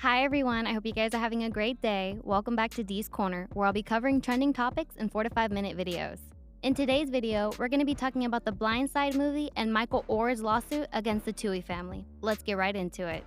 Hi everyone, I hope you guys are having a great day. Welcome back to Dee's Corner, where I'll be covering trending topics in 4 to 5 minute videos. In today's video, we're going to be talking about the Blind Side movie and Michael Oher's lawsuit against the Tuohy family. Let's get right into it.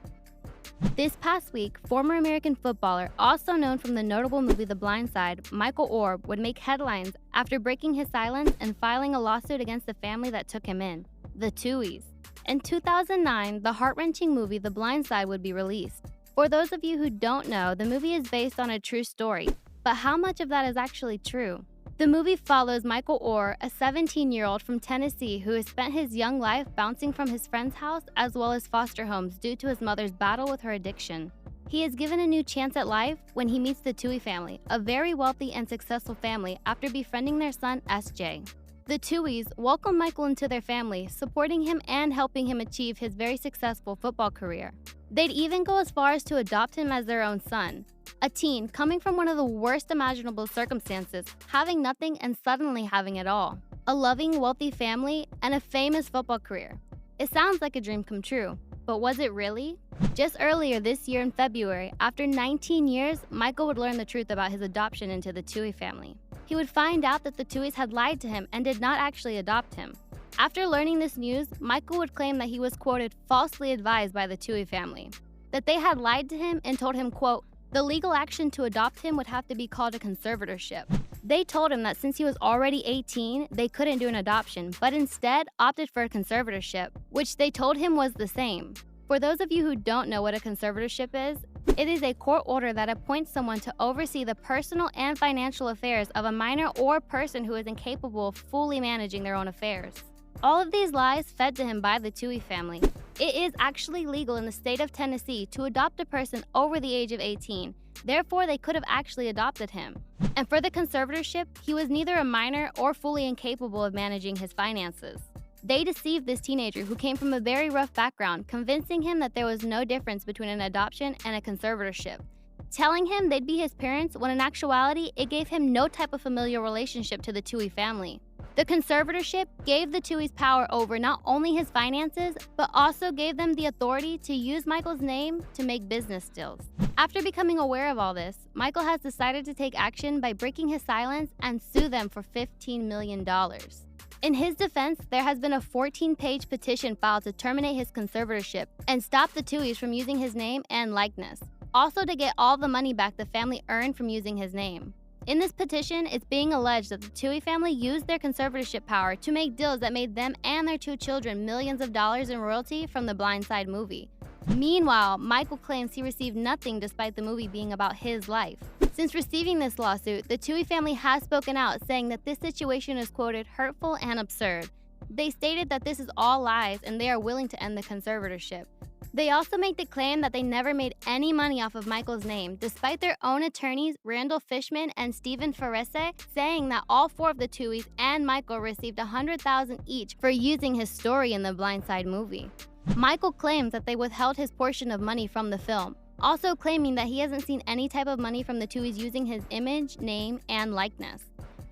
This past week, former American footballer, also known from the notable movie The Blind Side, Michael Oher would make headlines after breaking his silence and filing a lawsuit against the family that took him in, the Tuohys. In 2009, the heart-wrenching movie The Blind Side would be released. For those of you who don't know, the movie is based on a true story, but how much of that is actually true? The movie follows Michael Oher, a 17-year-old from Tennessee who has spent his young life bouncing from his friend's house as well as foster homes due to his mother's battle with her addiction. He is given a new chance at life when he meets the Tuohy family, a very wealthy and successful family, after befriending their son, SJ. The Tuohys welcome Michael into their family, supporting him and helping him achieve his very successful football career. They'd even go as far as to adopt him as their own son. A teen coming from one of the worst imaginable circumstances, having nothing and suddenly having it all. A loving, wealthy family and a famous football career. It sounds like a dream come true, but was it really? Just earlier this year in February, after 19 years, Michael would learn the truth about his adoption into the Tuohy family. He would find out that the Tuohys had lied to him and did not actually adopt him. After learning this news, Michael would claim that he was, quoted, falsely advised by the Tuohy family. That they had lied to him and told him, quote, the legal action to adopt him would have to be called a conservatorship. They told him that since he was already 18, they couldn't do an adoption, but instead opted for a conservatorship, which they told him was the same. For those of you who don't know what a conservatorship is, it is a court order that appoints someone to oversee the personal and financial affairs of a minor or person who is incapable of fully managing their own affairs. All of these lies fed to him by the Tuohy family. It is actually legal in the state of Tennessee to adopt a person over the age of 18. Therefore, they could have actually adopted him. And for the conservatorship, he was neither a minor or fully incapable of managing his finances. They deceived this teenager who came from a very rough background, convincing him that there was no difference between an adoption and a conservatorship, telling him they'd be his parents when in actuality, it gave him no type of familial relationship to the Tuohy family. The conservatorship gave the Tuohys power over not only his finances, but also gave them the authority to use Michael's name to make business deals. After becoming aware of all this, Michael has decided to take action by breaking his silence and sue them for $15 million. In his defense, there has been a 14-page petition filed to terminate his conservatorship and stop the Tuohys from using his name and likeness, also to get all the money back the family earned from using his name. In this petition, it's being alleged that the Tuohy family used their conservatorship power to make deals that made them and their two children millions of dollars in royalty from the Blind Side movie. Meanwhile, Michael claims he received nothing despite the movie being about his life. Since receiving this lawsuit, the Tuohy family has spoken out, saying that this situation is, quoted, hurtful and absurd. They stated that this is all lies and they are willing to end the conservatorship. They also make the claim that they never made any money off of Michael's name, despite their own attorneys, Randall Fishman and Stephen Farese, saying that all four of the Tuohys and Michael received $100,000 each for using his story in the Blind Side movie. Michael claims that they withheld his portion of money from the film, also claiming that he hasn't seen any type of money from the Tuohys using his image, name, and likeness.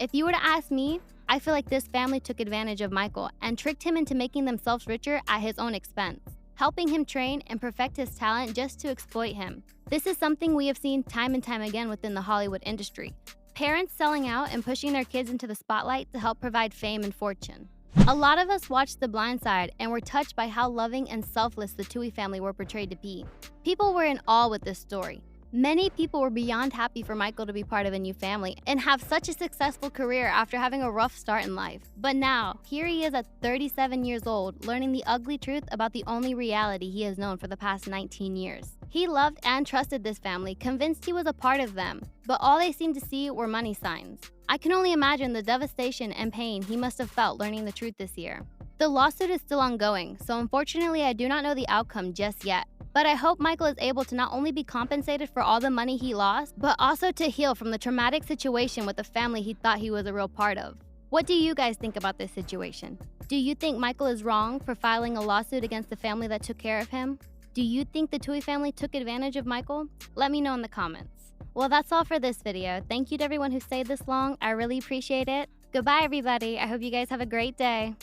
If you were to ask me, I feel like this family took advantage of Michael and tricked him into making themselves richer at his own expense, helping him train and perfect his talent just to exploit him. This is something we have seen time and time again within the Hollywood industry. Parents selling out and pushing their kids into the spotlight to help provide fame and fortune. A lot of us watched The Blind Side and were touched by how loving and selfless the Tuohy family were portrayed to be. People were in awe with this story. Many people were beyond happy for Michael to be part of a new family and have such a successful career after having a rough start in life. But now, here he is at 37 years old, learning the ugly truth about the only reality he has known for the past 19 years. He loved and trusted this family, convinced he was a part of them, but all they seemed to see were money signs. I can only imagine the devastation and pain he must have felt learning the truth this year. The lawsuit is still ongoing, so unfortunately I do not know the outcome just yet. But I hope Michael is able to not only be compensated for all the money he lost, but also to heal from the traumatic situation with the family he thought he was a real part of. What do you guys think about this situation? Do you think Michael is wrong for filing a lawsuit against the family that took care of him? Do you think the Tuohy family took advantage of Michael? Let me know in the comments. Well, that's all for this video. Thank you to everyone who stayed this long. I really appreciate it. Goodbye, everybody. I hope you guys have a great day.